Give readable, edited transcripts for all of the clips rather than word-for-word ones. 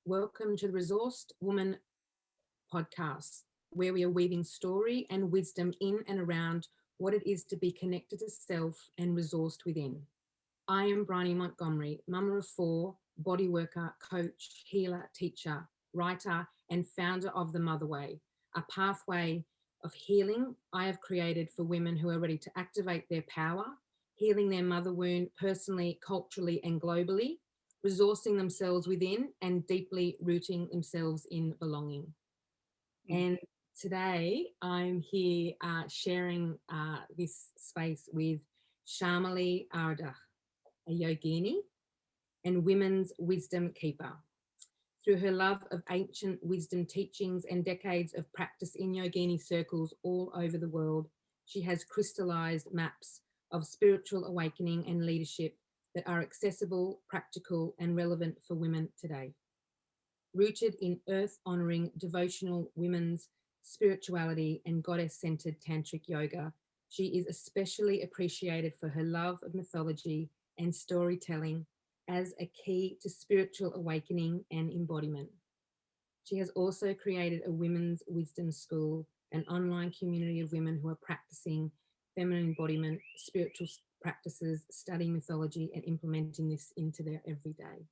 Welcome to the Resourced Woman podcast, where we are weaving story and wisdom in and around what it is to be connected to self and resourced within. I am Briony Montgomery, mama of four, body worker, coach, healer, teacher, writer, and founder of The Mother Way, a pathway of healing I have created for women who are ready to activate their power, healing their mother wound personally, culturally, and globally, resourcing themselves within and deeply rooting themselves in belonging. And today I'm here sharing this space with Chameli Ardagh, a yogini and women's wisdom keeper. Through her love of ancient wisdom teachings and decades of practice in yogini circles all over the world, she has crystallized maps of spiritual awakening and leadership that are accessible, practical, and relevant for women today. Rooted in earth-honouring, devotional women's spirituality and goddess-centred tantric yoga, she is especially appreciated for her love of mythology and storytelling as a key to spiritual awakening and embodiment. She has also created a women's wisdom school, an online community of women who are practicing feminine embodiment, spiritual practices, studying mythology, and implementing this into their everyday.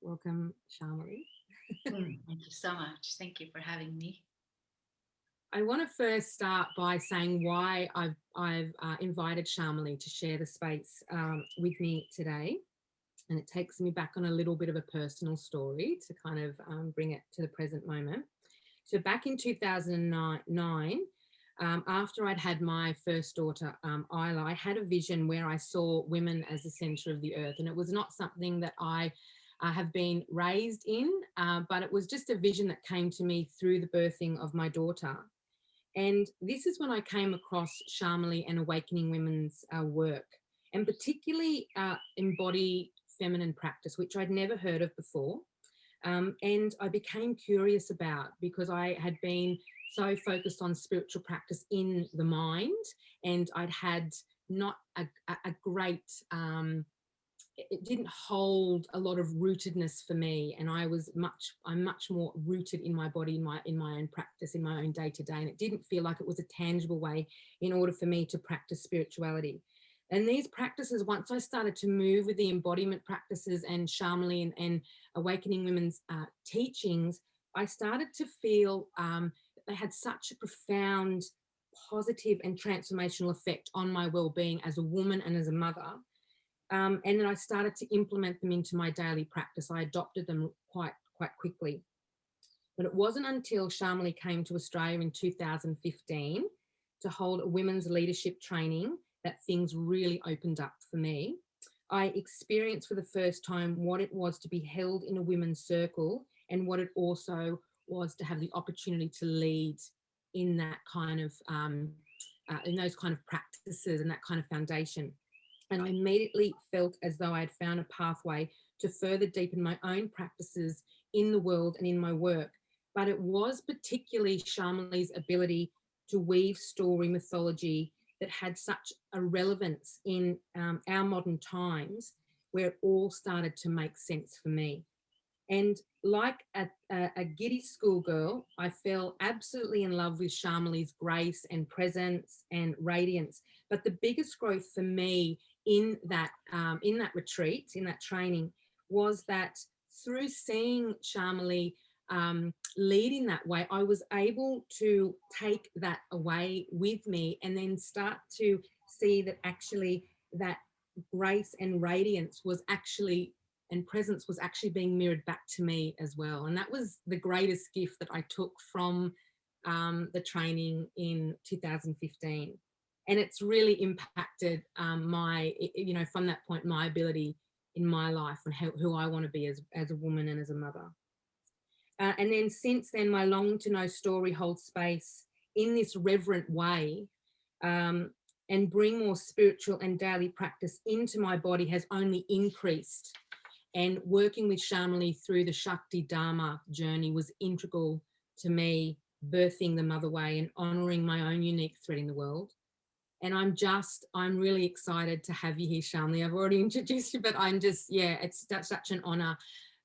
Welcome, Chameli. Thank you so much. Thank you for having me. I want to first start by saying why I've invited Chameli to share the space with me today. And it takes me back on a little bit of a personal story to kind of bring it to the present moment. So back in 2009, after I'd had my first daughter, Isla, I had a vision where I saw women as the centre of the earth. And it was not something that I have been raised in, but it was just a vision that came to me through the birthing of my daughter. And this is when I came across Chameli and Awakening Women's work, and particularly embody feminine practice, which I'd never heard of before. And I became curious about, because I had been so focused on spiritual practice in the mind, and I'd had not a great, it didn't hold a lot of rootedness for me. And I'm much more rooted in my body, in my own practice, in my own day to day. And it didn't feel like it was a tangible way in order for me to practice spirituality. And these practices, once I started to move with the embodiment practices and Chameli and Awakening Women's teachings, I started to feel that they had such a profound, positive and transformational effect on my well-being as a woman and as a mother. And then I started to implement them into my daily practice. I adopted them quite quickly. But it wasn't until Chameli came to Australia in 2015 to hold a women's leadership training that things really opened up for me. I experienced for the first time what it was to be held in a women's circle, and what it also was to have the opportunity to lead in that kind of, in those kind of practices and that kind of foundation. And I immediately felt as though I had found a pathway to further deepen my own practices in the world and in my work. But it was particularly Chameli's ability to weave story mythology that had such a relevance in our modern times, where it all started to make sense for me. And like a giddy schoolgirl, I fell absolutely in love with Chameli's grace and presence and radiance. But the biggest growth for me in that retreat, in that training, was that through seeing Chameli lead in that way, I was able to take that away with me and then start to see that actually that grace and radiance was actually, and presence was actually being mirrored back to me as well. And that was the greatest gift that I took from the training in 2015. And it's really impacted my, from that point, my ability in my life and who I want to be as a woman and as a mother. And then since then, my longing to know story holds space in this reverent way, and bring more spiritual and daily practice into my body has only increased. And working with Chameli through the Shakti Dharma journey was integral to me birthing the Mother Way and honouring my own unique thread in the world. And I'm really excited to have you here, Chameli. I've already introduced you, but it's such an honour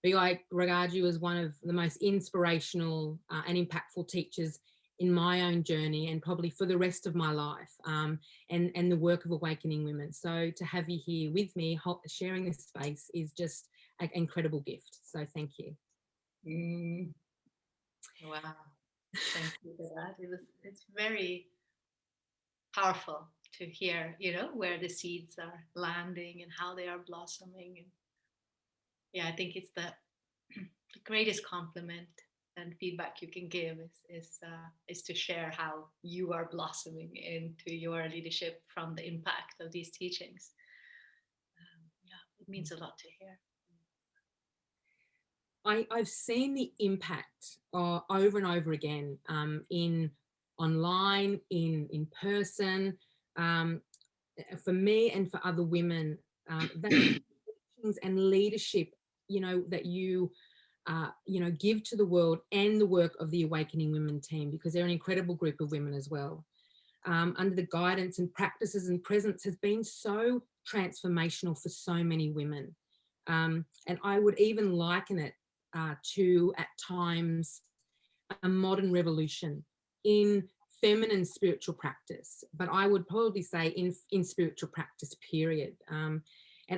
I regard you as one of the most inspirational and impactful teachers in my own journey, and probably for the rest of my life, and the work of awakening women. So to have you here with me sharing this space is just an incredible gift. So thank you. Wow. Thank you for that. It's very powerful to hear, where the seeds are landing and how they are blossoming. And yeah, I think it's the greatest compliment and feedback you can give is to share how you are blossoming into your leadership from the impact of these teachings. Yeah, it means a lot to hear. I've seen the impact over and over again, in online, in person, for me and for other women, that and leadership, that you give to the world, and the work of the Awakening Women team, because they're an incredible group of women as well. Under the guidance and practices and presence has been so transformational for so many women. And I would even liken it to, at times, a modern revolution in feminine spiritual practice, but I would probably say in spiritual practice, period. And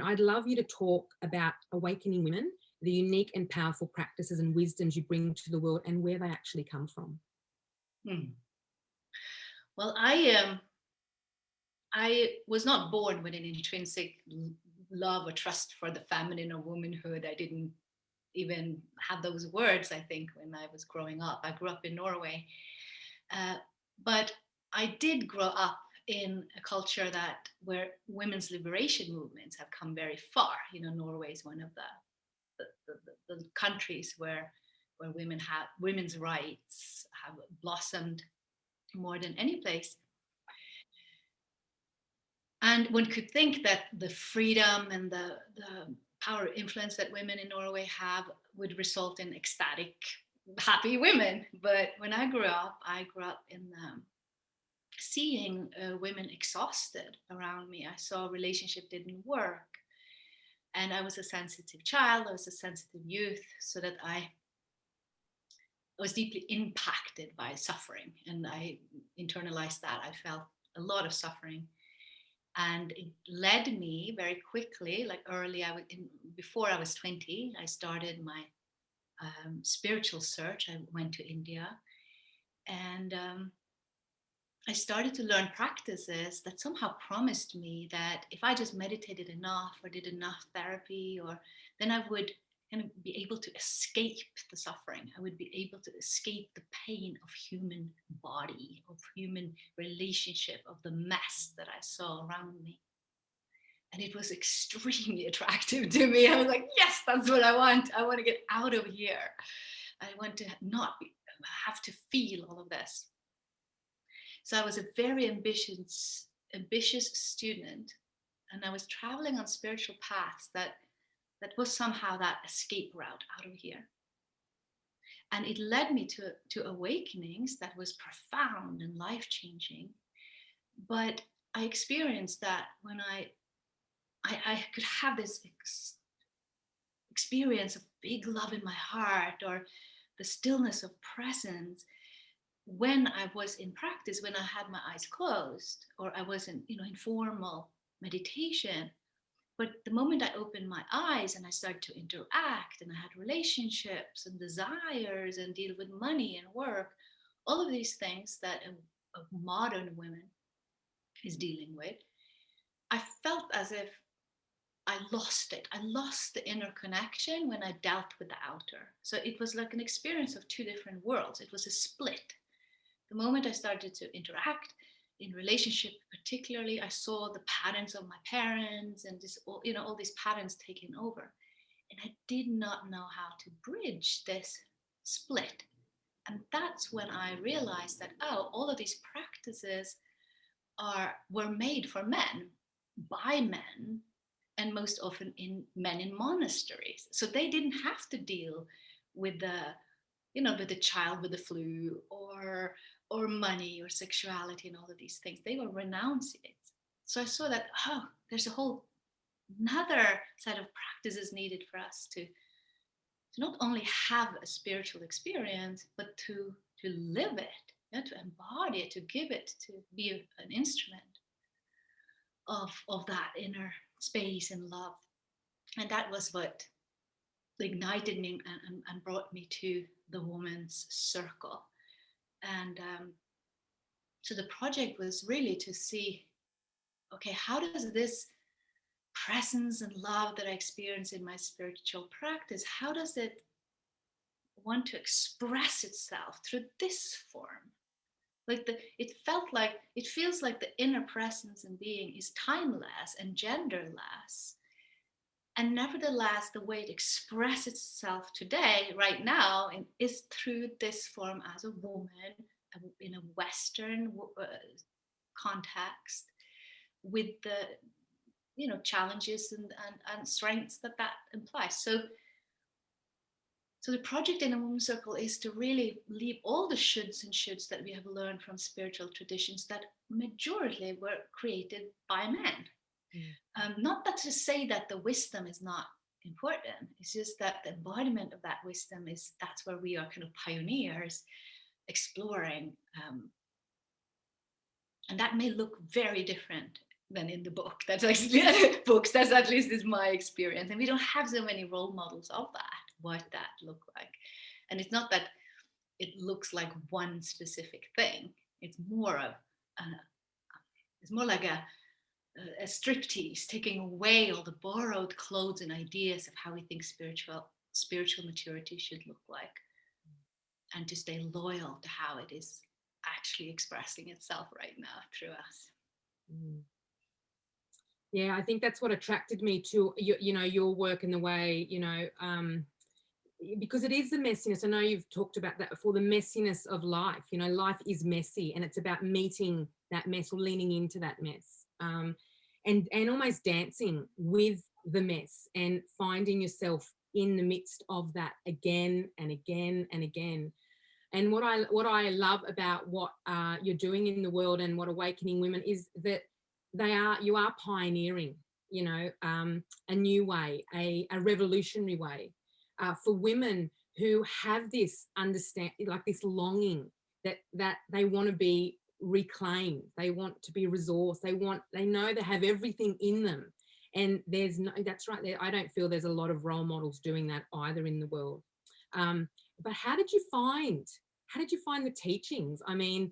I'd love you to talk about awakening women, the unique and powerful practices and wisdoms you bring to the world, and where they actually come from. Well, I was not born with an intrinsic love or trust for the feminine or womanhood. I didn't even have those words, I think, when I was growing up. I grew up in Norway. But I did grow up in a culture where women's liberation movements have come very far. Norway is one of the countries where women's rights have blossomed more than any place. And one could think that the freedom and the power influence that women in Norway have would result in ecstatic, happy women. But when I grew up in seeing women exhausted around me. I saw a relationship didn't work. And I was a sensitive child, I was a sensitive youth, so that I was deeply impacted by suffering. And I internalized that. I felt a lot of suffering. And it led me very quickly, like early, before I was 20, I started my spiritual search. I went to India, and I started to learn practices that somehow promised me that if I just meditated enough or did enough therapy, then I would kind of be able to escape the suffering. I would be able to escape the pain of human body, of human relationship, of the mess that I saw around me. And it was extremely attractive to me. I was like, yes, that's what I want. I want to get out of here. I want to not have to feel all of this. So I was a very ambitious student, and I was traveling on spiritual paths that was somehow that escape route out of here. And it led me to awakenings that was profound and life-changing. But I experienced that when I could have this experience of big love in my heart, or the stillness of presence, when I was in practice, when I had my eyes closed, or I was in formal meditation. But the moment I opened my eyes and I started to interact, and I had relationships and desires and deal with money and work, all of these things that a modern woman is dealing with, I felt as if I lost it. I lost the inner connection when I dealt with the outer. So it was like an experience of two different worlds. It was a split. The moment I started to interact in relationship, particularly, I saw the patterns of my parents and all these patterns taking over. And I did not know how to bridge this split. And that's when I realized that, all of these practices were made for men, by men, and most often men in monasteries. So they didn't have to deal with the child with the flu, or money, or sexuality, and all of these things. They were renouncing it. So I saw that, there's a whole another set of practices needed for us to not only have a spiritual experience, but to live it, to embody it, to give it, to be an instrument of that inner space and love. And that was what ignited me and brought me to the woman's circle. And so the project was really to see, okay, how does this presence and love that I experience in my spiritual practice, how does it want to express itself through this form? Like it feels like the inner presence and being is timeless and genderless. And nevertheless, the way it expresses itself today, right now, is through this form as a woman in a Western context, with the challenges and strengths that implies. So the project in a women's circle is to really leave all the shoulds and shoulds that we have learned from spiritual traditions that majority were created by men. Not that to say that the wisdom is not important. It's just that the embodiment of that wisdom that's where we are kind of pioneers exploring. And that may look very different than in the book. That's actually books. That's at least is my experience. And we don't have so many role models of that, what that look like. And it's not that it looks like one specific thing. It's more of it's more like a striptease, taking away all the borrowed clothes and ideas of how we think spiritual maturity should look like, and to stay loyal to how it is actually expressing itself right now through us. Yeah, I think that's what attracted me to your work and the way, because it is the messiness. I know you've talked about that before, the messiness of life. Life is messy, and it's about meeting that mess or leaning into that mess, and almost dancing with the mess and finding yourself in the midst of that again and again and again. And what I love about what you're doing in the world and what Awakening Women is that you are pioneering, a new way, a revolutionary way for women who have this like this longing that they want to be reclaimed, they want to be resourced, they know they have everything in them, and that's right. I don't feel there's a lot of role models doing that either in the world. But how did you find the teachings? I mean,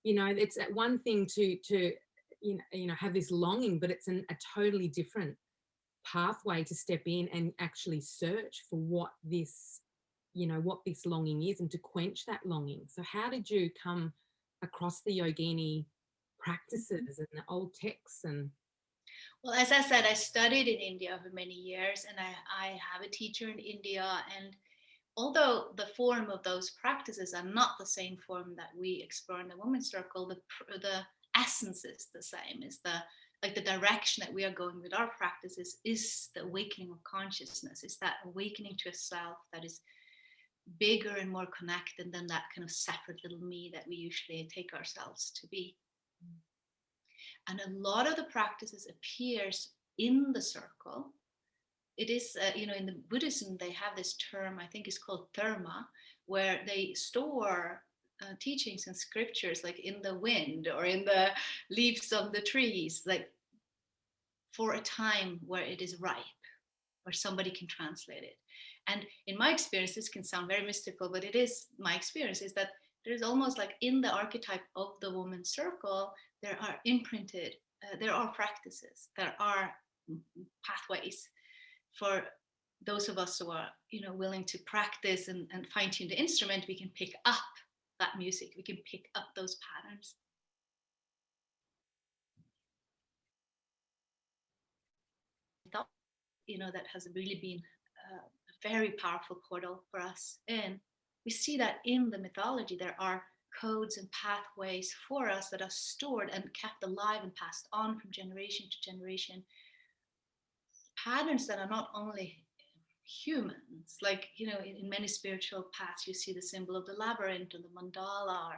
it's one thing to have this longing, but it's a totally different pathway to step in and actually search for what this longing is, and to quench that longing. So how did you come across the yogini practices and the old texts? And well, as I said, I studied in India for many years, and I have a teacher in India. And although the form of those practices are not the same form that we explore in the women's circle, the essence is the same. Is the direction that we are going with our practices is the awakening of consciousness. Is that awakening to a self that is bigger and more connected than that kind of separate little me that we usually take ourselves to be. And a lot of the practices appears in the circle. It is, in the Buddhism, they have this term, I think it's called therma, where they store teachings and scriptures like in the wind or in the leaves of the trees, like for a time where it is ripe, where somebody can translate it. And in my experience, this can sound very mystical, but it is my experience, is that there's almost like in the archetype of the woman's circle, there are imprinted, there are practices, there are pathways for those of us who are, willing to practice and fine-tune the instrument. We can pick up that music, we can pick up those patterns. That has really been a very powerful portal for us. And we see that in the mythology, there are codes and pathways for us that are stored and kept alive and passed on from generation to generation. Patterns that are not only humans, like, in many spiritual paths, you see the symbol of the labyrinth or the mandala,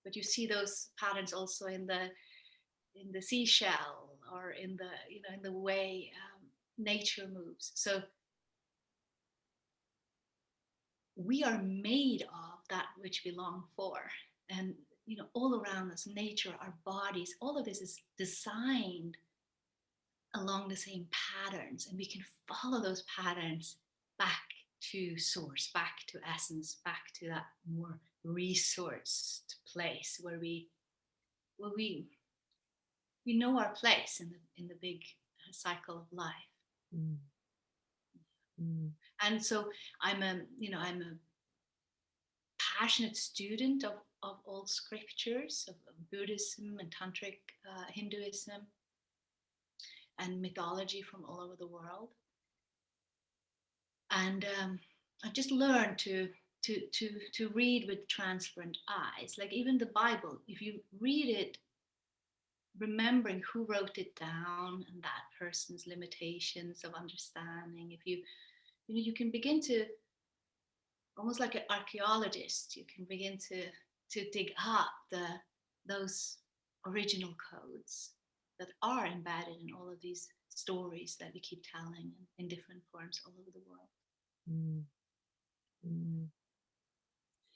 but you see those patterns also in the seashell or in the way nature moves. So we are made of that which we long for. And, you know, all around us, nature, our bodies, all of this is designed along the same patterns, and we can follow those patterns back to source, back to essence, back to that more resourced place where we know our place in the big cycle of life. Mm. Mm. And so I'm a passionate student of all scriptures, of Buddhism and Tantric Hinduism and mythology from all over the world. And I've just learned to read with transparent eyes. Like even the Bible, if you read it, remembering who wrote it down and that person's limitations of understanding, if you can begin to, almost like an archaeologist, you can begin to dig up those original codes that are embedded in all of these stories that we keep telling in different forms all over the world. Mm. Mm.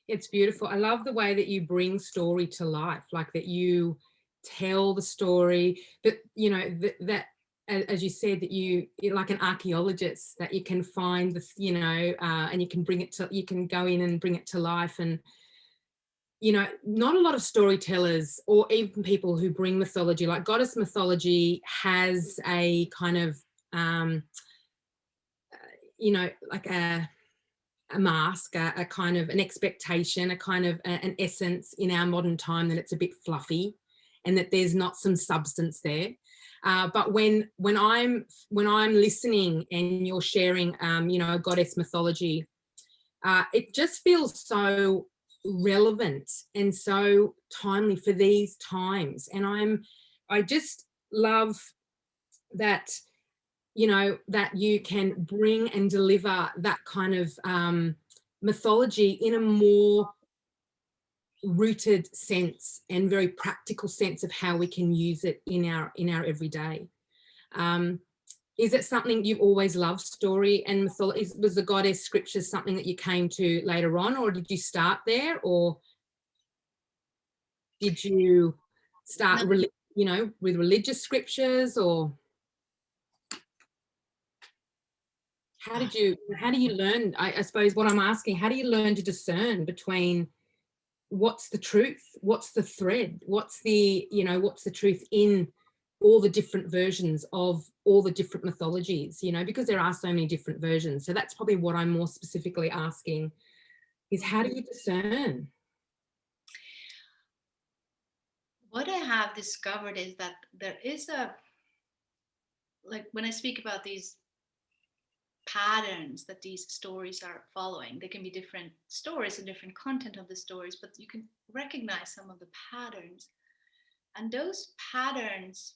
It's beautiful. I love the way that you bring story to life, like that you tell the story, that, you know, that as you said, that you're like an archaeologist, that you can find the, you know, and you can bring it to, you can go in and bring it to life. And, you know, not a lot of storytellers or even people who bring mythology, like goddess mythology has a kind of, you know, like a mask, a kind of an expectation, a kind of an essence in our modern time, that it's a bit fluffy and that there's not some substance there. But when I'm listening and you're sharing, you know, a goddess mythology, it just feels so relevant and so timely for these times. And I just love that, you know, that you can bring and deliver that kind of mythology in a more rooted sense and very practical sense of how we can use it in our everyday. Is it something you've always loved, story and mythology? Was the goddess scriptures something that you came to later on, or did you start there, or did you start, you know, with religious scriptures, or how do you learn? I suppose what I'm asking, how do you learn to discern between what's the truth, what's the thread, what's the, you know, what's the truth in all the different versions of all the different mythologies, you know, because there are so many different versions. So that's probably what I'm more specifically asking, is how do you discern? What I have discovered is that there is like when I speak about these patterns that these stories are following, there can be different stories and different content of the stories, but you can recognize some of the patterns. And those patterns,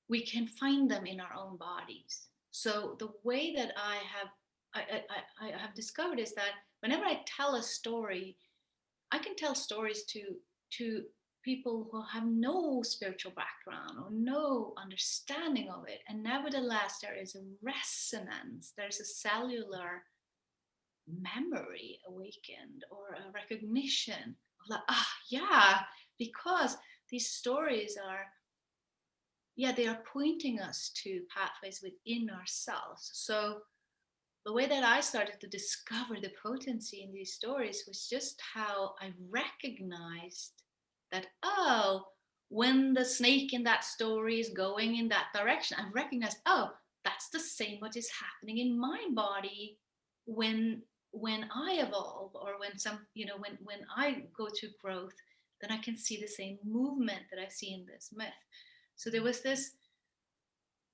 we can find them in our own bodies. So the way that I have discovered is that whenever I tell a story, I can tell stories to people who have no spiritual background or no understanding of it, and nevertheless there is a resonance, there's a cellular memory awakened or a recognition of like, yeah, because these stories are, yeah, they are pointing us to pathways within ourselves. So the way that I started to discover the potency in these stories was just how I recognized that, when the snake in that story is going in that direction, I recognized, that's the same what is happening in my body when I evolve, or when when I go to growth, then I can see the same movement that I see in this myth. So there was this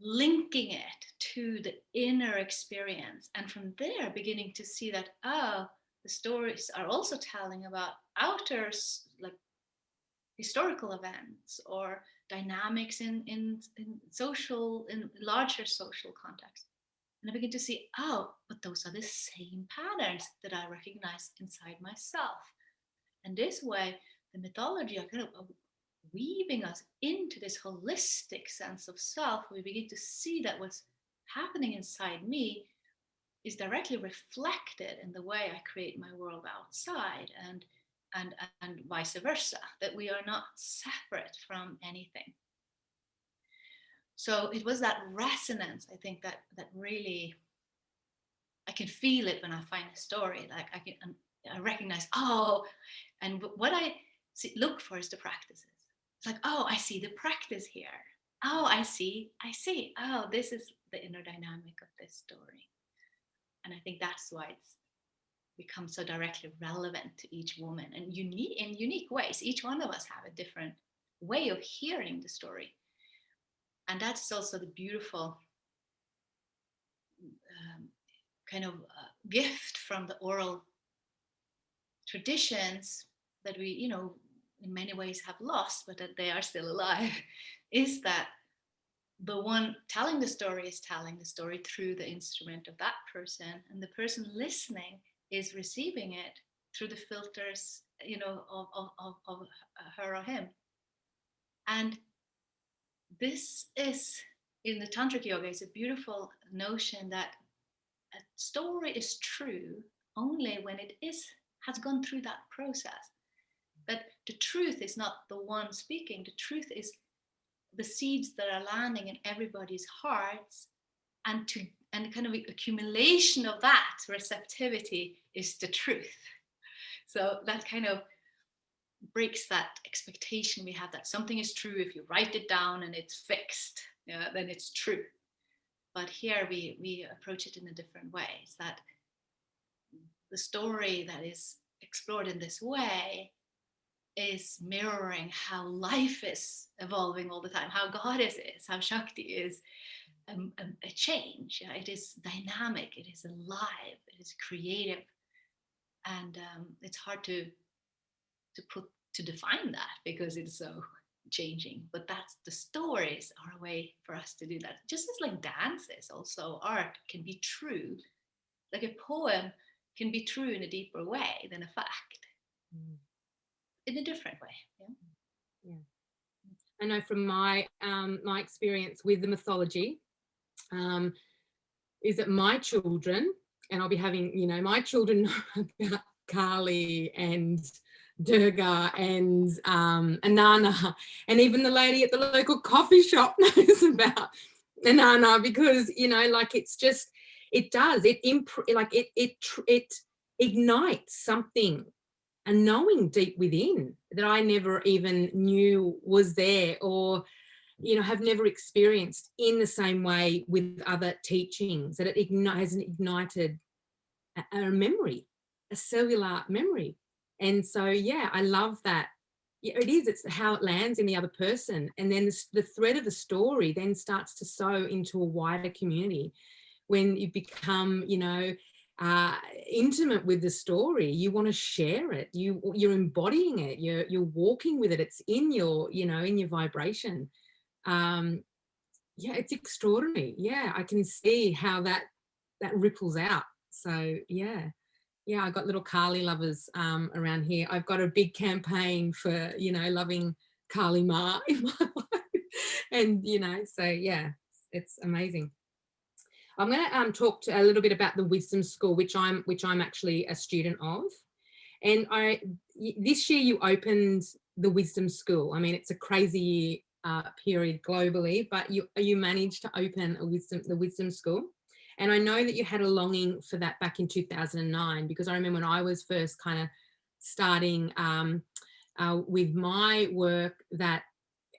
linking it to the inner experience, and from there beginning to see that the stories are also telling about outer, like historical events or dynamics in social, in larger social context. And I begin to see, but those are the same patterns that I recognize inside myself. And this way the mythology are kind of weaving us into this holistic sense of self. We begin to see that what's happening inside me is directly reflected in the way I create my world outside, and vice versa, that we are not separate from anything. So it was that resonance, I think, that really, I can feel it when I find a story. Like I recognize, oh, and what I look for is the practices. It's like, oh, I see the practice here. Oh, I see. Oh, this is the inner dynamic of this story. And I think that's why it's become so directly relevant to each woman, and in unique ways. Each one of us have a different way of hearing the story. And that's also the beautiful kind of gift from the oral traditions that we, in many ways have lost, but that they are still alive, is that the one telling the story is telling the story through the instrument of that person, and the person listening is receiving it through the filters, of her or him. And this is, in the tantric yoga, is a beautiful notion that a story is true only when it has gone through that process. That the truth is not the one speaking. The truth is the seeds that are landing in everybody's hearts, and kind of accumulation of that receptivity is the truth. So that kind of breaks that expectation we have that something is true if you write it down and it's fixed, then it's true. But here we approach it in a different way. It's that the story that is explored in this way is mirroring how life is evolving all the time, how Goddess is, how Shakti is a change. It is dynamic, it is alive, it is creative, and it's hard to define that because it's so changing. But that's the stories are a way for us to do that. Just as like dances, also art can be true. Like a poem can be true in a deeper way than a fact. In a different way. Yeah. I know from my my experience with the mythology, is that my children, and I'll be having, my children know about Kali and Durga and Anana, and even the lady at the local coffee shop knows about Anana, because like it's just, it does, it ignites something, a knowing deep within that I never even knew was there, or have never experienced in the same way with other teachings, that it has ignited a memory, a cellular memory. And so, yeah, I love that. Yeah, it is. It's how it lands in the other person. And then the thread of the story then starts to sew into a wider community. When you become, intimate with the story, you want to share it. You're embodying it. You're walking with it. It's in your, in your vibration. Yeah, it's extraordinary. Yeah, I can see how that ripples out. So yeah, I got little Kali lovers around here. I've got a big campaign for loving Kali Ma in my life, and so yeah, it's amazing. I'm going to talk a little bit about the Wisdom School, which I'm actually a student of, and this year you opened the Wisdom School. I mean, it's a crazy period globally, but you managed to open the Wisdom School. And I know that you had a longing for that back in 2009, because I remember when I was first kind of starting with my work, that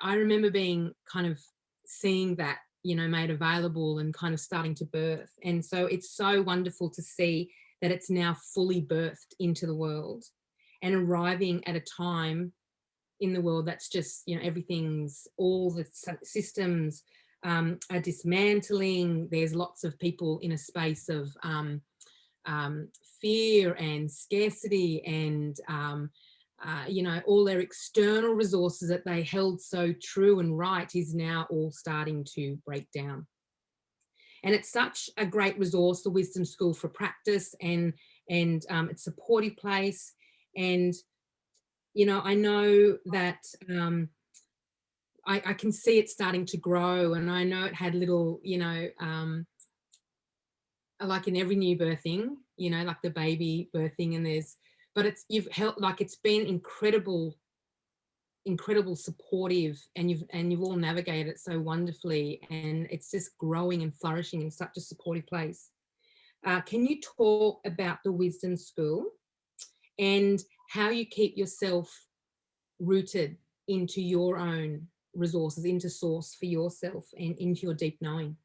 I remember being kind of seeing that, made available and kind of starting to birth. And so it's so wonderful to see that it's now fully birthed into the world and arriving at a time in the world that's just, everything's, all the systems are dismantling. There's lots of people in a space of fear and scarcity, and all their external resources that they held so true and right is now all starting to break down. And it's such a great resource, the Wisdom School, for practice, and it's a supportive place. And I know that I can see it starting to grow, and I know it had little like in every new birthing, you know, like the baby birthing, and but you've helped, like it's been incredible supportive, and you've all navigated it so wonderfully, and it's just growing and flourishing in such a supportive place. Can you talk about the Wisdom School and how you keep yourself rooted into your own resources, into source for yourself and into your deep knowing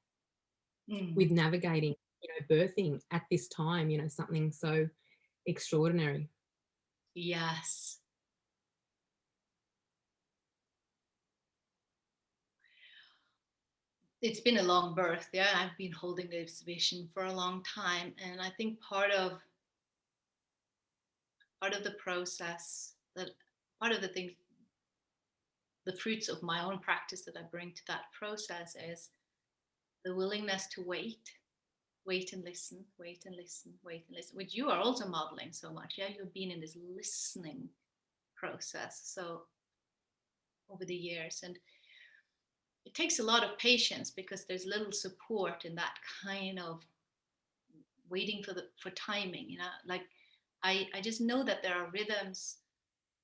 with navigating, you know, birthing at this time, you know, something so extraordinary? Yes. It's been a long birth. Yeah, I've been holding this vision for a long time, and I think part of the process, that part of the thing, the fruits of my own practice that I bring to that process is the willingness to wait and listen, wait and listen, wait and listen, which you are also modeling so much. Yeah, you've been in this listening process so over the years, and it takes a lot of patience because there's little support in that kind of waiting for timing, you know. Like I just know that there are rhythms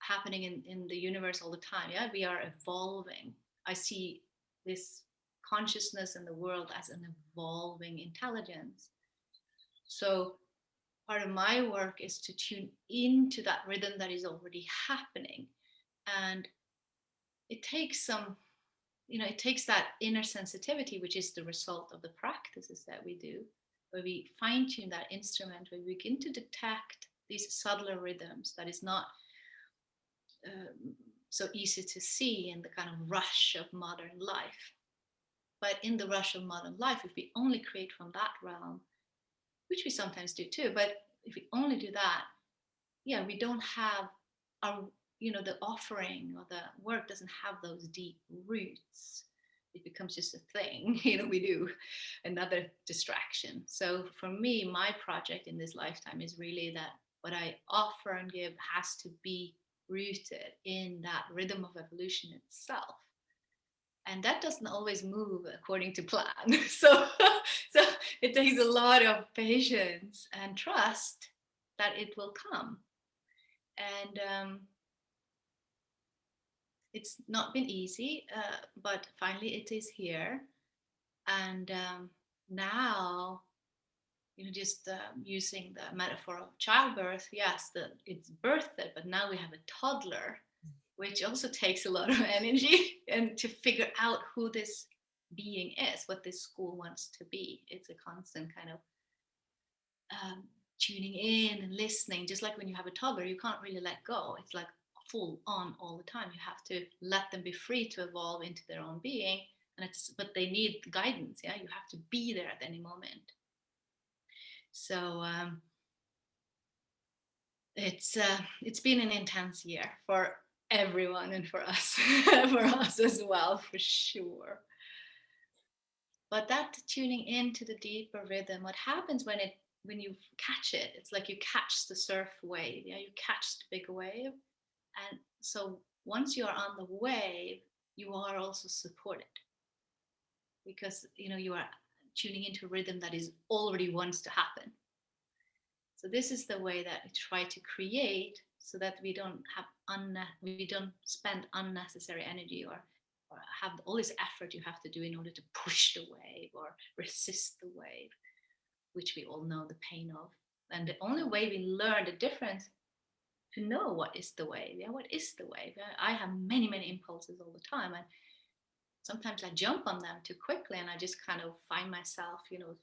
happening in the universe all the time. Yeah, we are evolving. I see this consciousness in the world as an evolving intelligence. So part of my work is to tune into that rhythm that is already happening. And it takes some, you know, it takes that inner sensitivity, which is the result of the practices that we do, where we fine tune that instrument, where we begin to detect these subtler rhythms that is not so easy to see in the kind of rush of modern life. But in the rush of modern life, if we only create from that realm, which we sometimes do too, but if we only do that, yeah, we don't have our, you know, the offering or the work doesn't have those deep roots. It becomes just a thing, you know, we do another distraction. So for me, my project in this lifetime is really that what I offer and give has to be rooted in that rhythm of evolution itself. And that doesn't always move according to plan. So, so it takes a lot of patience and trust that it will come. And it's not been easy, but finally it is here. And now, you know, just using the metaphor of childbirth, yes, it's birthed, but now we have a toddler, which also takes a lot of energy, and to figure out who this being is, what this school wants to be. It's a constant kind of tuning in and listening. Just like when you have a toddler, you can't really let go. It's like full on all the time. You have to let them be free to evolve into their own being, but they need guidance. Yeah, you have to be there at any moment. So it's been an intense year for everyone, and for us for us as well, for sure. But that tuning into the deeper rhythm, what happens when you catch it, it's like you catch the surf wave. Yeah, you catch the big wave. And so once you are on the wave, you are also supported, because you know you are tuning into a rhythm that is already wants to happen. So this is the way that we try to create, so that we don't spend unnecessary energy, or have all this effort you have to do in order to push the wave or resist the wave, which we all know the pain of. And the only way we learn the difference, to know what is the wave. Yeah, what is the wave? I have many impulses all the time, and sometimes I jump on them too quickly, and I just kind of find myself, you know,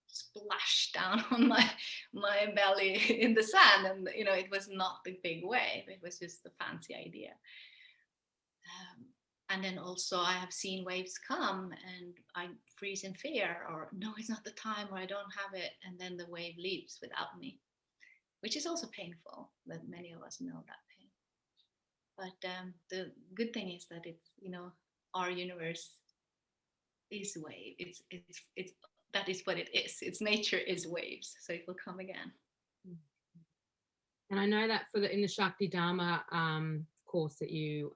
splash down on my belly in the sand. And you know, it was not the big wave, it was just a fancy idea. And then also I have seen waves come and I freeze in fear, or no, it's not the time, or I don't have it, and then the wave leaves without me, which is also painful. That many of us know that pain. But the good thing is that it's, you know, our universe is wave. It's that is what it is. Its nature is waves, so it will come again. And I know that in the Shakti Dharma course that you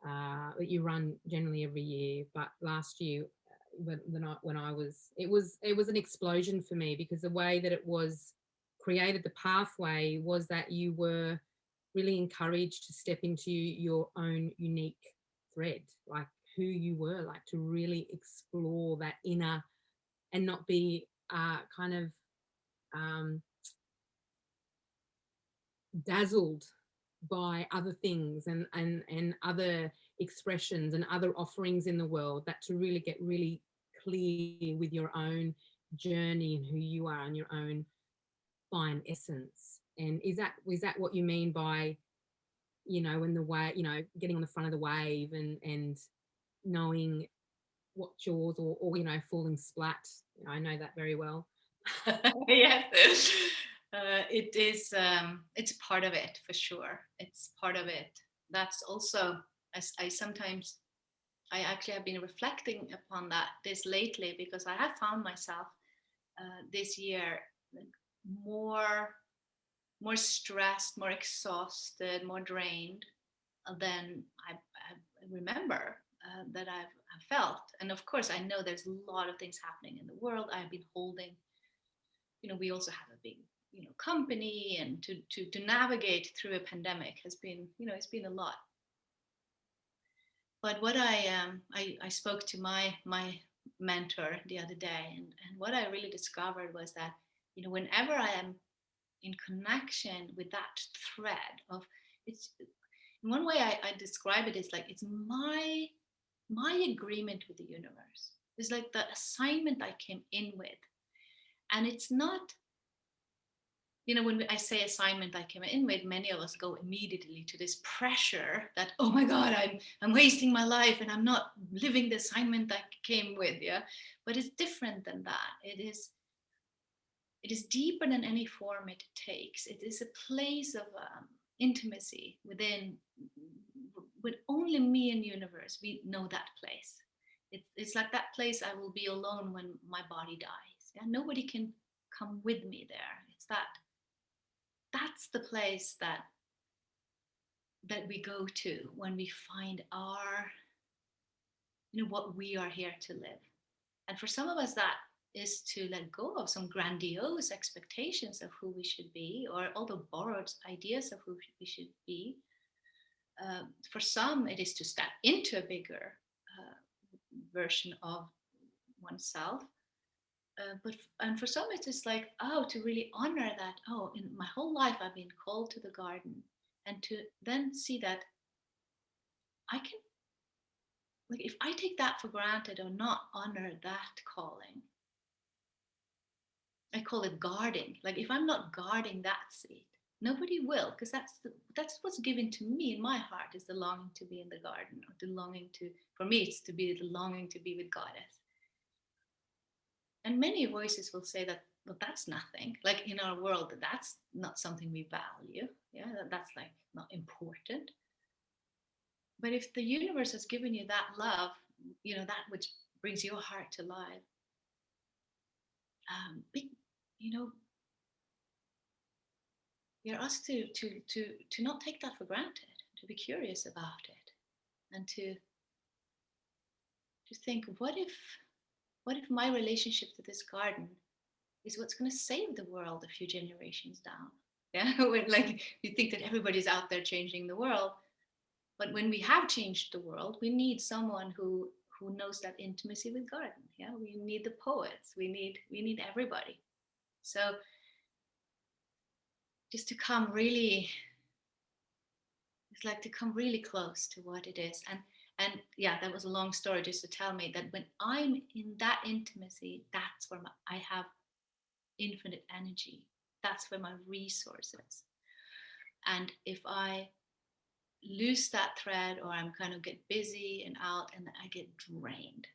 run generally every year, but last year when I was, it was an explosion for me, because the way that it was created, the pathway was that you were really encouraged to step into your own unique thread, like who you were, like to really explore that inner, and not be kind of dazzled by other things and other expressions and other offerings in the world, that to really get really clear with your own journey and who you are and your own fine essence. And is that what you mean by, when the way, getting on the front of the wave and knowing what's yours, or falling splat? I know that very well. Yes. It is, it's part of it for sure. It's part of it. That's also, as I sometimes, I actually have been reflecting upon this lately, because I have found myself this year like more stressed, more exhausted, more drained than I remember that I've felt. And of course, I know there's a lot of things happening in the world. I've been holding, we also have a big, company, and to navigate through a pandemic has been, it's been a lot. But what I spoke to my mentor the other day, and what I really discovered was that, whenever I am in connection with that thread of, it's, in one way I describe it as like, it's my agreement with the universe. It's like the assignment I came in with. And it's not, when I say assignment I came in with, many of us go immediately to this pressure that, oh my God, I'm wasting my life and I'm not living the assignment I came with. Yeah. But it's different than that. It is deeper than any form it takes. It is a place of intimacy with only me and universe. We know that place. It's like that place I will be alone when my body dies. Yeah, nobody can come with me there. It's that's the place that we go to when we find our, what we are here to live. And for some of us, that is to let go of some grandiose expectations of who we should be, or all the borrowed ideas of who we should be. For some, it is to step into a bigger version of oneself. And for some, it's just like, to really honor that, in my whole life I've been called to the garden, and to then see that I can, like, if I take that for granted or not honor that calling, I call it guarding. Like, if I'm not guarding that seed, nobody will, because that's what's given to me in my heart, is the longing to be in the garden, or the longing to, for me, it's to be the longing to be with Goddess. And many voices will say that, well, that's nothing. Like, in our world, that's not something we value. Yeah, that's like not important. But if the universe has given you that love, that which brings your heart to life, you're asked to not take that for granted, to be curious about it, and to think, what if my relationship to this garden is what's going to save the world a few generations down? Yeah, when, like, you think that everybody's out there changing the world, but when we have changed the world, we need someone who knows that intimacy with garden. Yeah, we need the poets. We need everybody. So just to come really, it's like to come really close to what it is. And yeah, that was a long story just to tell me that when I'm in that intimacy, that's where I have infinite energy. That's where my resources. And if I lose that thread, or I'm kind of get busy and out, and I get drained.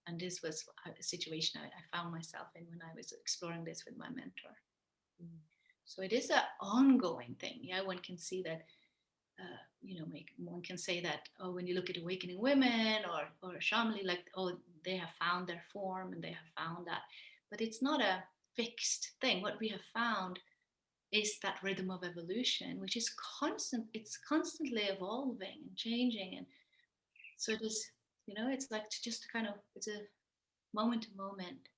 And this was a situation I found myself in when I was exploring this with my mentor. So it is an ongoing thing. Yeah, one can see that, one can say that, when you look at awakening women or Chameli, like, they have found their form and they have found that. But it's not a fixed thing. What we have found is that rhythm of evolution, which is constant. It's constantly evolving and changing. And so it is, it's like to just kind of, it's a moment to moment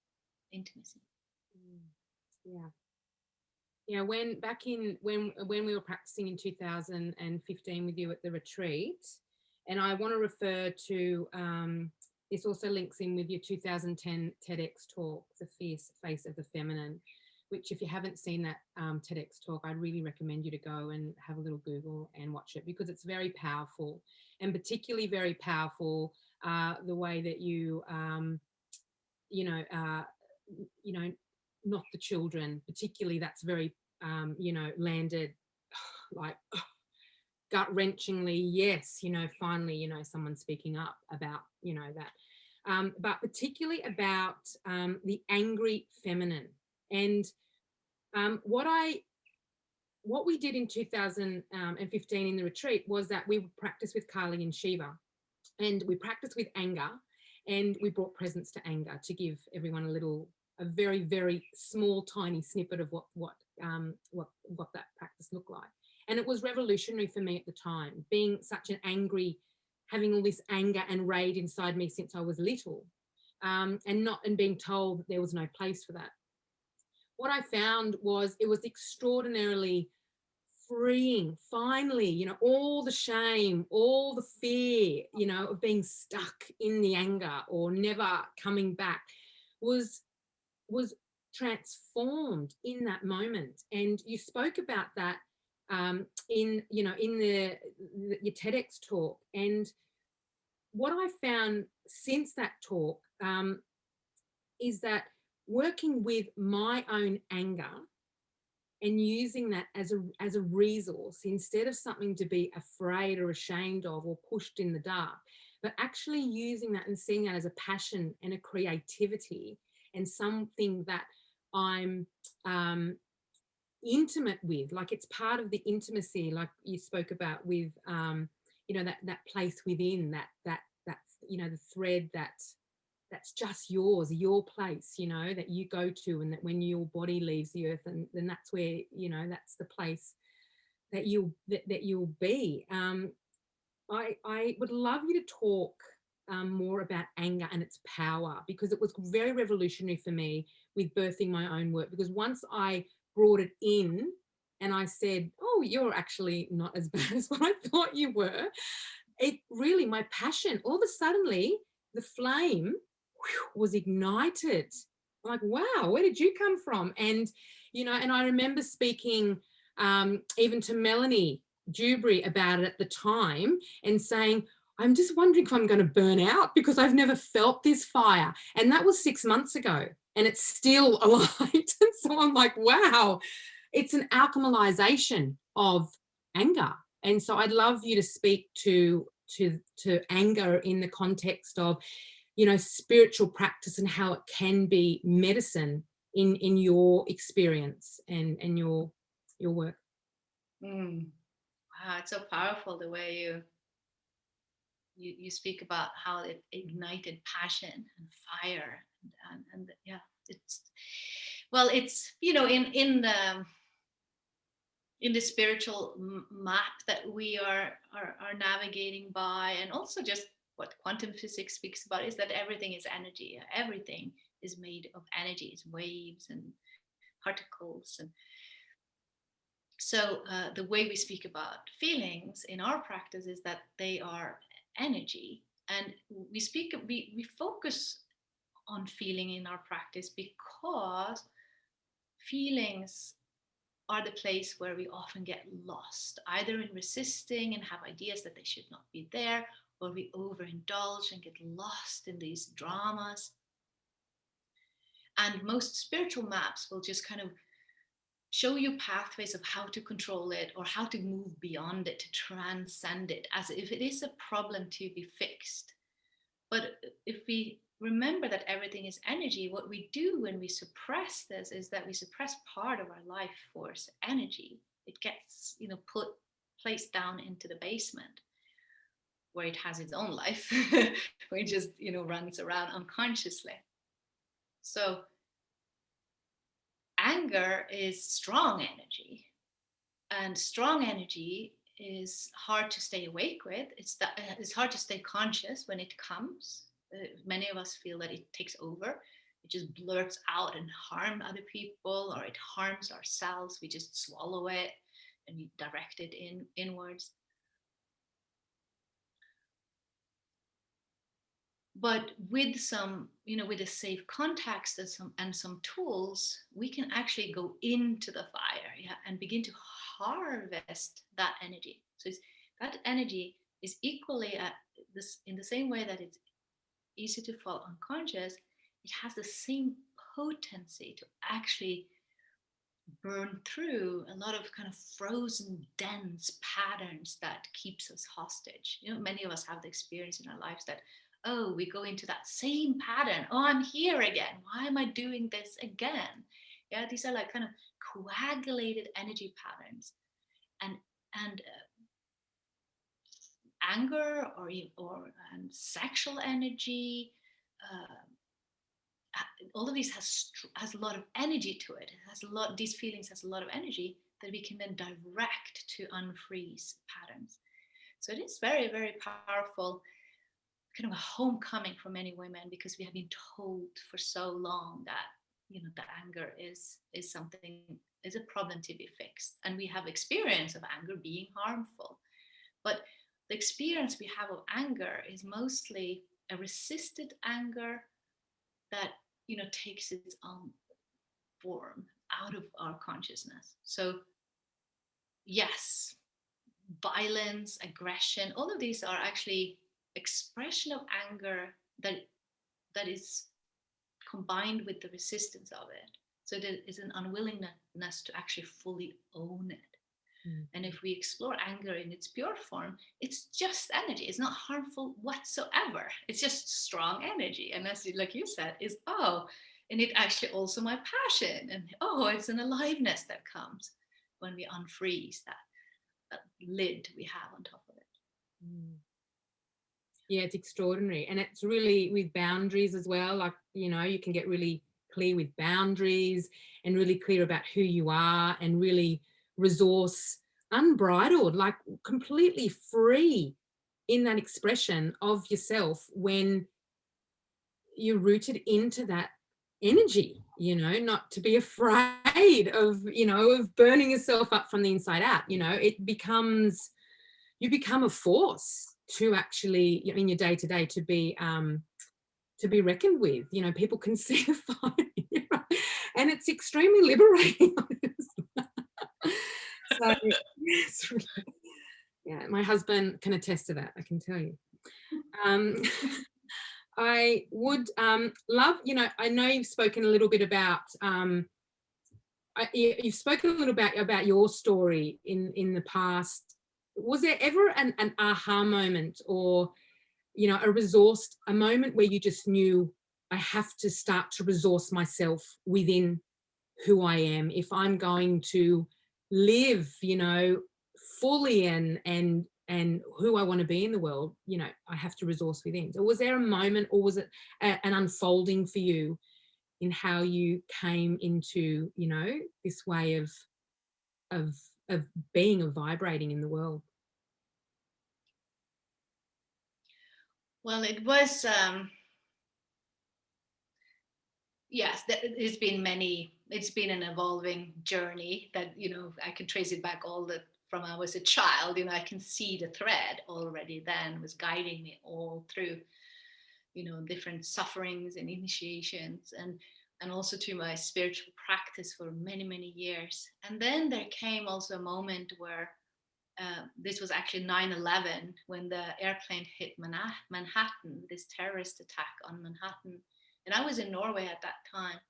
intimacy. Yeah. Yeah, when we were practicing in 2015 with you at the retreat, and I want to refer to this also links in with your 2010 TEDx talk, The Fierce Face of the Feminine, which if you haven't seen that TEDx talk, I'd really recommend you to go and have a little Google and watch it, because it's very powerful, and particularly very powerful the way that you not the children, particularly, that's very landed like gut-wrenchingly, yes, finally, someone speaking up about that, but particularly about the angry feminine. And what we did in 2015 in the retreat was that we practiced with Kali and Shiva, and we practiced with anger, and we brought presence to anger to give everyone a very, very small, tiny snippet of what that practice looked like. And it was revolutionary for me at the time, being such an angry, having all this anger and rage inside me since I was little, and being told that there was no place for that. What I found was it was extraordinarily freeing, finally, all the shame, all the fear, of being stuck in the anger or never coming back was transformed in that moment. And you spoke about that in your TEDx talk. And what I found since that talk is that working with my own anger and using that as a resource, instead of something to be afraid or ashamed of or pushed in the dark, but actually using that and seeing that as a passion and a creativity and something that I'm intimate with, like it's part of the intimacy, like you spoke about with that place within, that the thread that's just yours, your place, that you go to, and that when your body leaves the earth, and then that's where, that's the place that you'll be. I would love you to talk more about anger and its power, because it was very revolutionary for me with birthing my own work, because once I brought it in and I said, oh, you're actually not as bad as what I thought you were, it really, my passion, all of a suddenly the flame was ignited. I'm like, wow, where did you come from? And and I remember speaking even to Melanie Dewberry about it at the time, and saying, I'm just wondering if I'm going to burn out, because I've never felt this fire. And that was 6 months ago, and it's still alight. And so I'm like, wow, it's an alchemization of anger. And so I'd love you to speak to anger in the context of spiritual practice, and how it can be medicine in your experience and your work. Wow, it's so powerful the way you speak about how it ignited passion and fire, and yeah, it's in the spiritual map that we are navigating by, and also just what quantum physics speaks about, is that everything is energy. Everything is made of energy. It's waves and particles. And so the way we speak about feelings in our practice is that they are energy. And we focus on feeling in our practice because feelings are the place where we often get lost, either in resisting and have ideas that they should not be there, or we overindulge and get lost in these dramas. And most spiritual maps will just kind of show you pathways of how to control it, or how to move beyond it, to transcend it, as if it is a problem to be fixed. But if we remember that everything is energy, what we do when we suppress this is that we suppress part of our life force energy. It gets placed down into the basement, where it has its own life, where it just runs around unconsciously. So anger is strong energy, and strong energy is hard to stay awake with. It's hard to stay conscious when it comes, Many of us feel that it takes over. It just blurts out and harms other people, or it harms ourselves. We just swallow it and we direct it inwards. But with some, with a safe context and some tools, we can actually go into the fire, yeah, and begin to harvest that energy. So that energy is equally in the same way that it's easy to fall unconscious. It has the same potency to actually burn through a lot of kind of frozen, dense patterns that keeps us hostage. Many of us have the experience in our lives that, oh, we go into that same pattern. Oh, I'm here again. Why am I doing this again? Yeah, these are like kind of coagulated energy patterns, and anger or sexual energy. All of these has a lot of energy to it. These feelings has a lot of energy that we can then direct to unfreeze patterns. So it is very, very powerful, kind of a homecoming for many women, because we have been told for so long that the anger is a problem to be fixed, and we have experience of anger being harmful. But the experience we have of anger is mostly a resisted anger that takes its own form out of our consciousness. So yes, violence, aggression, all of these are actually expression of anger that is combined with the resistance of it. So there is an unwillingness to actually fully own it. And if we explore anger in its pure form, it's just energy. It's not harmful whatsoever. It's just strong energy. And as like you said, and it actually also my passion. And it's an aliveness that comes when we unfreeze that lid we have on top of it. Yeah, it's extraordinary. And it's really with boundaries as well. Like, you can get really clear with boundaries and really clear about who you are and really resource unbridled, like completely free in that expression of yourself when you're rooted into that energy, not to be afraid of, of burning yourself up from the inside out. You become a force to actually, in your day to day, to be reckoned with. People can see the fire, and it's extremely liberating. So, yeah, my husband can attest to that, I can tell you. I would love, I know you've spoken a little bit about, you've spoken a little about your story in the past. Was there ever an aha moment, or a moment where you just knew, I have to start to resource myself within who I am if I'm going to live, fully and who I want to be in the world? I have to resource within. So was there a moment, or was it an unfolding for you in how you came into, this way of being, of vibrating in the world? Well, it was yes, it's been an evolving journey that I can trace it back from I was a child. I can see the thread already then was guiding me all through different sufferings and initiations, and also to my spiritual practice for many, many years. And then there came also a moment where this was actually 9/11, when the airplane hit Manhattan, this terrorist attack on Manhattan. And I was in Norway at that time.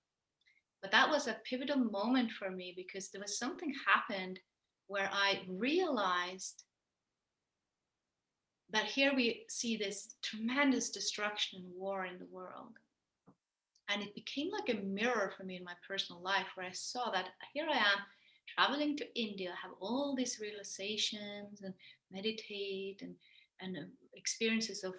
But that was a pivotal moment for me, because there was something happened where I realized that here we see this tremendous destruction and war in the world. And it became like a mirror for me in my personal life, where I saw that here I am traveling to India, have all these realizations and meditate and experiences of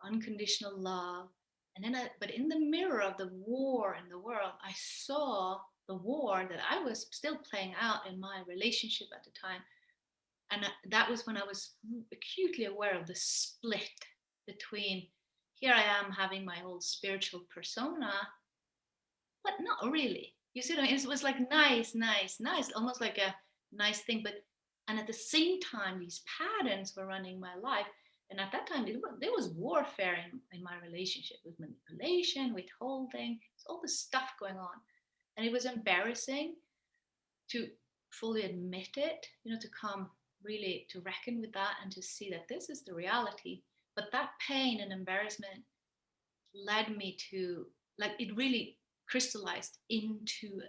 unconditional love. And then, but in the mirror of the war in the world, I saw the war that I was still playing out in my relationship at the time. And that was when I was acutely aware of the split between here I am having my whole spiritual persona, but not really. You see, it was like nice, almost like a nice thing. But and at the same time, these patterns were running my life. And at that time, there was warfare in my relationship, with manipulation, withholding, all this stuff going on. And it was embarrassing to fully admit it, to come really to reckon with that and to see that this is the reality. But that pain and embarrassment led me to, like, it really crystallized into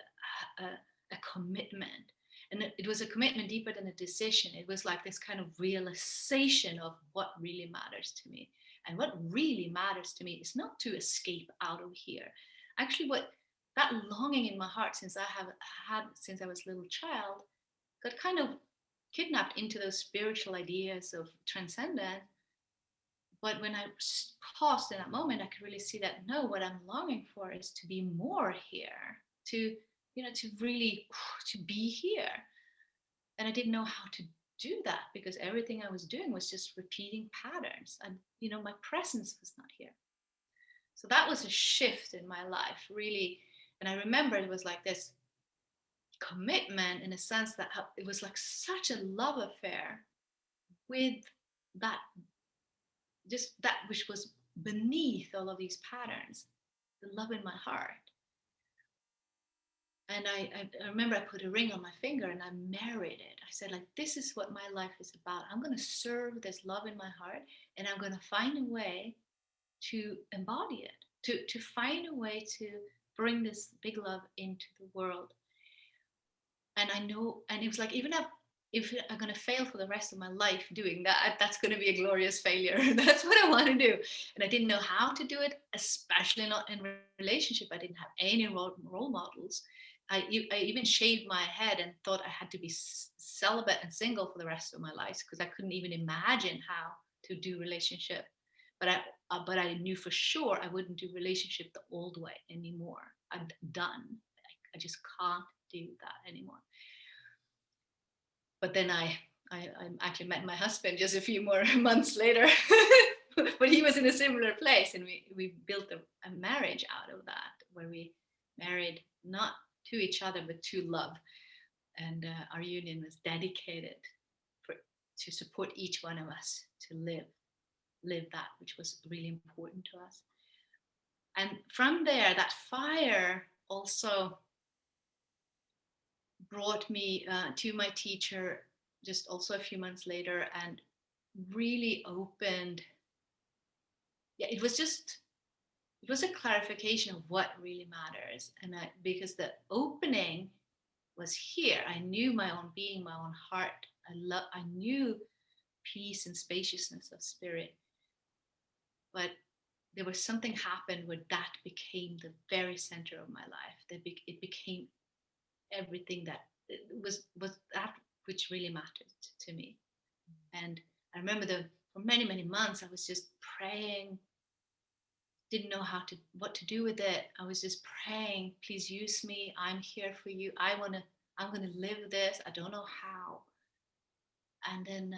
a commitment. And it was a commitment deeper than a decision. It was like this kind of realization of what really matters to me. And what really matters to me is not to escape out of here. Actually, what that longing in my heart, since I was a little child, got kind of kidnapped into those spiritual ideas of transcendence. But when I paused in that moment, I could really see that no, what I'm longing for is to be more here, to really to be here. And I didn't know how to do that, because everything I was doing was just repeating patterns, and my presence was not here. So that was a shift in my life, really. And I remember it was like this commitment, in a sense that it was like such a love affair with that, just that which was beneath all of these patterns, the love in my heart. And I remember I put a ring on my finger and I married it. I said, like, this is what my life is about. I'm going to serve this love in my heart, and I'm going to find a way to embody it, to find a way to bring this big love into the world. And I know, and it was like, even if I'm going to fail for the rest of my life doing that, that's going to be a glorious failure. That's what I want to do. And I didn't know how to do it, especially not in relationship. I didn't have any role models. I even shaved my head and thought I had to be celibate and single for the rest of my life, because I couldn't even imagine how to do relationship. But I knew for sure I wouldn't do relationship the old way anymore. I'm done. I just can't do that anymore. But then I actually met my husband just a few more months later. But he was in a similar place, and we built a marriage out of that, where we married not to each other but to love. And our union was dedicated to support each one of us to live that which was really important to us. And from there, that fire also brought me to my teacher just also a few months later, and really opened, it was a clarification of what really matters. And because the opening was here, I knew my own being, my own heart. I knew peace and spaciousness of spirit. But there was something happened where that became the very center of my life. It became everything that was that which really mattered to me. And I remember for many months I was just praying, didn't know what to do with it. I was just praying, please use me, I'm here for you, I'm gonna live this, I don't know how. And then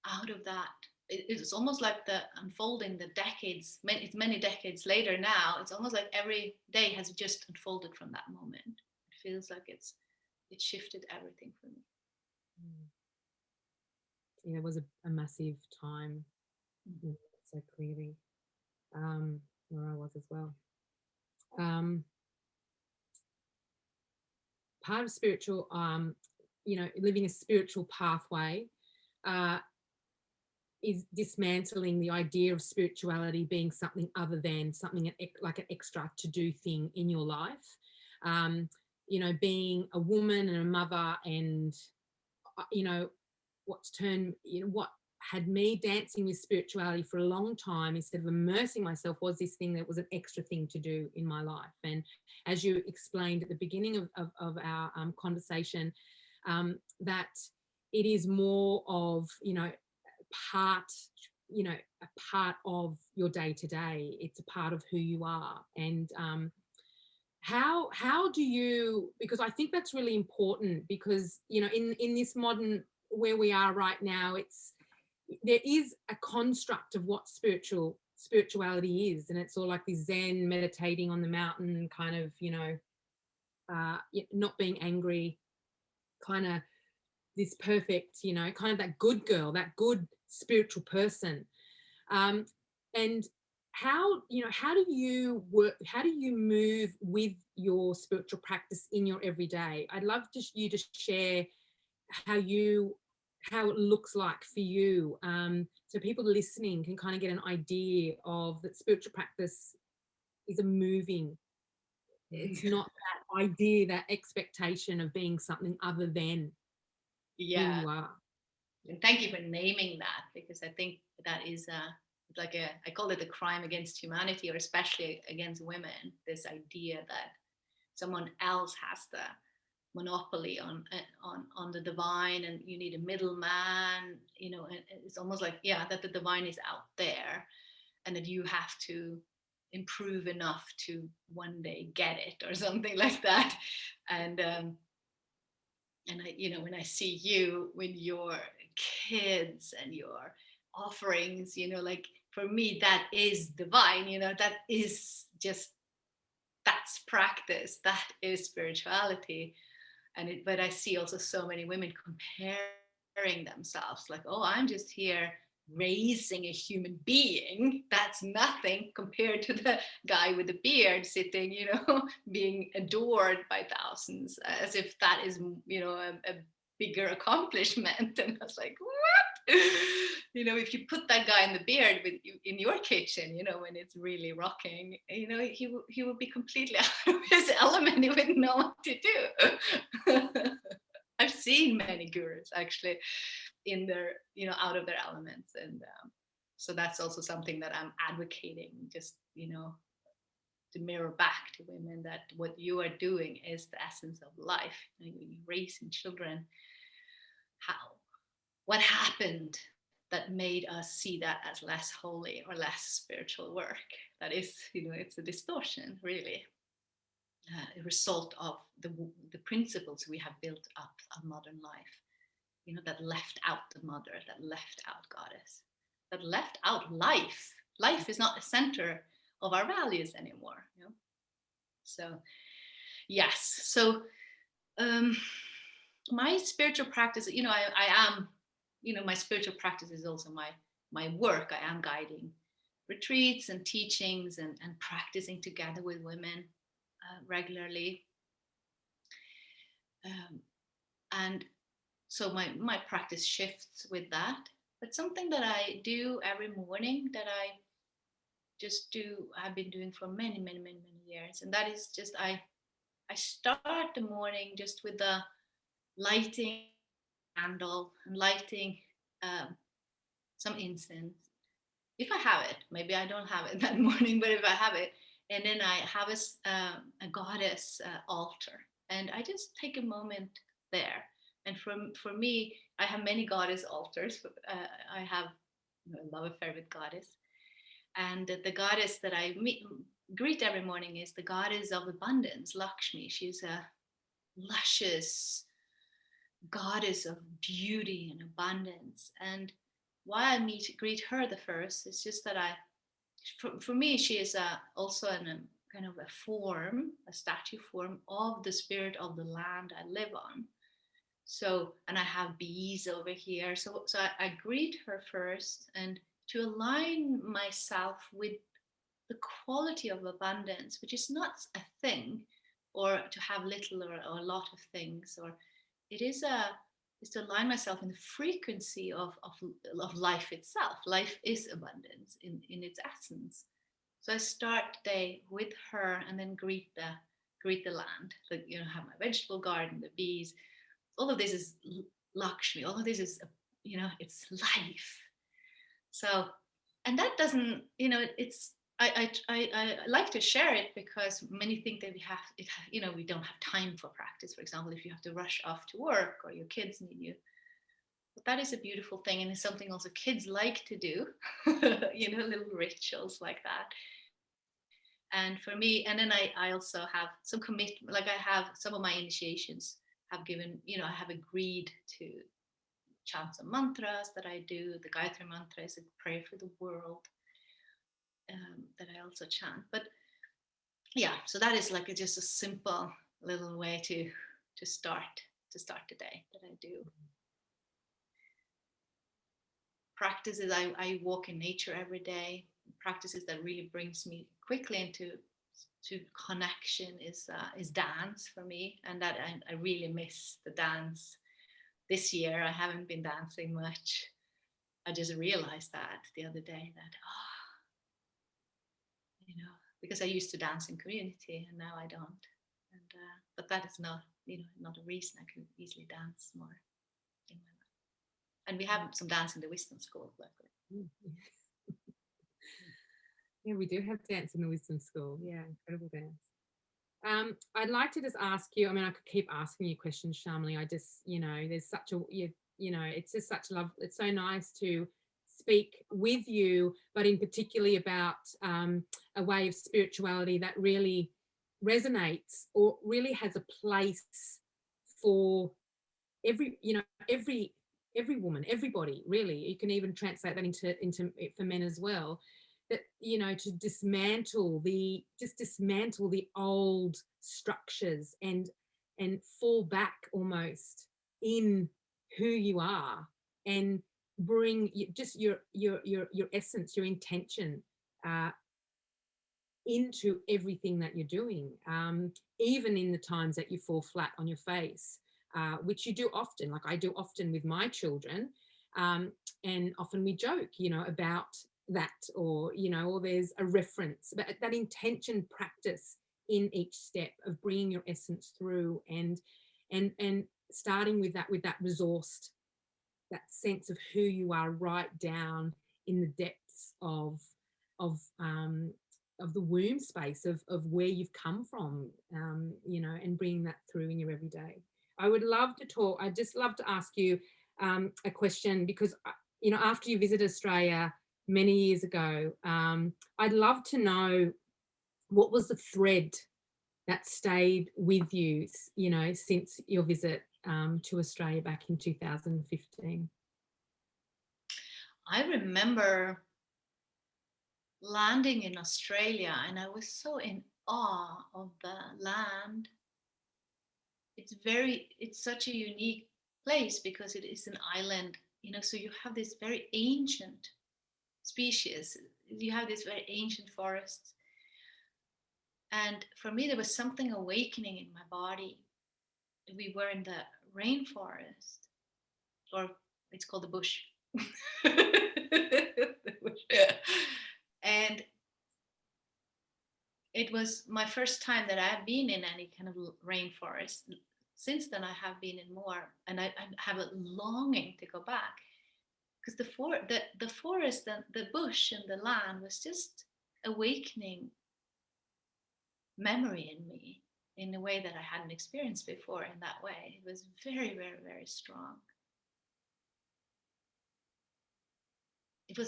out of that, it was almost like the unfolding, the decades, many decades later now, it's almost like every day has just unfolded from that moment. It feels like it shifted everything for me. Yeah, it was a massive time, so clearly, where I was as well. Part of spiritual, living a spiritual pathway is dismantling the idea of spirituality being something other than something like an extra to do thing in your life. Being a woman and a mother, and what had me dancing with spirituality for a long time instead of immersing myself was this thing that was an extra thing to do in my life. And as you explained at the beginning of our conversation, that it is more of a part of your day to day. It's a part of who you are. And how do you, because I think that's really important, because in this modern, where we are right now, there is a construct of what spiritual spirituality is, and it's all like this Zen meditating on the mountain kind of, not being angry, kind of this perfect, kind of that good girl, that good spiritual person. And how do you work, how do you move with your spiritual practice in your everyday? I'd love you to share how it looks like for you, so people listening can kind of get an idea of that spiritual practice is a moving, it's not that idea, that expectation of being something other than who you are. And thank you for naming that, because I think that is like I call it a crime against humanity, or especially against women. This idea that someone else has the monopoly on the divine, and you need a middleman. And it's almost like, that the divine is out there, and that you have to improve enough to one day get it, or something like that. And I, when I see you with your kids and your offerings, like, for me, that is divine. That is just, that's practice, that is spirituality. But I see also so many women comparing themselves, like, oh, I'm just here raising a human being. That's nothing compared to the guy with the beard sitting, being adored by thousands, as if that is, a bigger accomplishment. And I was like, what? If you put that guy in the beard in your kitchen, when it's really rocking, he would be completely out of his element. He wouldn't know what to do. I've seen many gurus actually in their, out of their elements. And so that's also something that I'm advocating, just, to mirror back to women, that what you are doing is the essence of life. When you're raising children, what happened that made us see that as less holy or less spiritual work? That is, it's a distortion, really. A result of the principles we have built up of modern life, that left out the mother, that left out goddess, that left out life. Life is not the center of our values anymore. So, yes. So, my spiritual practice, I am, my spiritual practice is also my work. I am guiding retreats and teachings and practicing together with women regularly. And so my practice shifts with that. But something that I do every morning, that I just do, I've been doing for many, many, many, many years. And that is just, I start the morning just with the lighting candle and lighting some incense. If I have it, maybe I don't have it that morning, but if I have it, and then I have a goddess altar, and I just take a moment there. And for me, I have many goddess altars. I have a love affair with goddess, and the goddess that I greet every morning is the goddess of abundance, Lakshmi. She's a luscious goddess of beauty and abundance. And why I greet her the first is just that for me, she is also a kind of a form, a statue form of the spirit of the land I live on. So, and I have bees over here. So I greet her first, and to align myself with the quality of abundance, which is not a thing, or to have little or a lot of things, or it is to align myself in the frequency of life itself. Life is abundance in its essence. So I start the day with her, and then greet the land. Like, have my vegetable garden, the bees. All of this is Lakshmi. All of this is, it's life. So, and that doesn't, it's, I like to share it, because many think that we don't have time for practice. For example, if you have to rush off to work, or your kids need you. But that is a beautiful thing, and it's something also kids like to do, little rituals like that. And for me, and then I also have some commitment, like I have some of my initiations have given, I have agreed to chant some mantras that I do. The Gayatri mantra is a prayer for the world. that I also chant. But yeah, so that is like just a simple little way to start the day that I do. Practices, I walk in nature every day. Practices that really brings me quickly into connection is dance for me, and that I really miss the dance. This year I haven't been dancing much. I just realized that the other day that because I used to dance in community and now I don't. And but that is not not a reason. I can easily dance more in my life. And we have some dance in the wisdom school, luckily. Yeah, we do have dance in the wisdom school. Yeah, incredible dance. I'd like to just ask you, I mean, I could keep asking you questions, Chameli. I just, there's such a, it's just such love. It's so nice to speak with you, but in particularly about a way of spirituality that really resonates or really has a place for every woman, everybody, really. You can even translate that into for men as well, that to dismantle the old structures and fall back almost in who you are, and bring just your essence, your intention into everything that you're doing, even in the times that you fall flat on your face, which you do often, like I do often with my children, and often we joke about that, or or there's a reference, but that intention practice in each step of bringing your essence through, and starting with that resourced, that sense of who you are right down in the depths of the womb space of where you've come from, and bringing that through in your everyday. I would love to talk. I'd just love to ask you a question, because after you visited Australia many years ago, I'd love to know what was the thread that stayed with you, since your visit to Australia back in 2015. I remember landing in Australia and I was so in awe of the land. It's such a unique place because it is an island, so you have this very ancient species, you have this very ancient forests. And for me, there was something awakening in my body. We were in the rainforest, or it's called the bush. And it was my first time that I've been in any kind of rainforest. Since then, I have been in more, and I have a longing to go back, because the forest and the bush and the land was just awakening memory in me in a way that I hadn't experienced before. In that way, it was very, very, very strong. It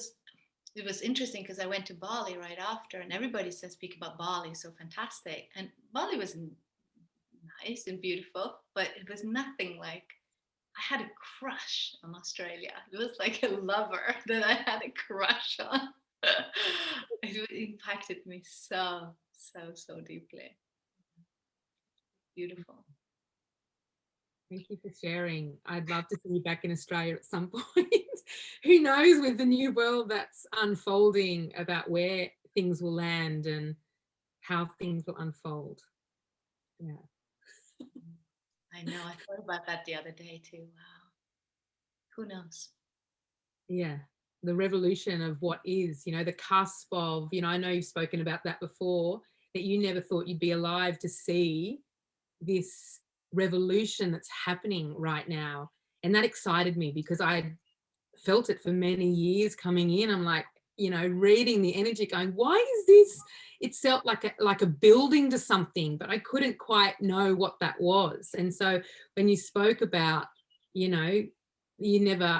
was interesting because I went to Bali right after, and everybody said speak about Bali, so fantastic. And Bali was nice and beautiful, but it was nothing like, I had a crush on Australia. It was like a lover that I had a crush on. It impacted me so deeply. Beautiful. Thank you for sharing. I'd love to see you back in Australia at some point. Who knows, with the new world that's unfolding, about where things will land and how things will unfold. Yeah. I know. I thought about that the other day too. Wow. Who knows? Yeah. The revolution of what is, the cusp of, I know you've spoken about that before, that you never thought you'd be alive to see this revolution that's happening right now. And that excited me, because I felt it for many years coming in. I'm like, reading the energy, going, why is this? It felt like a building to something, but I couldn't quite know what that was. And so when you spoke about, you never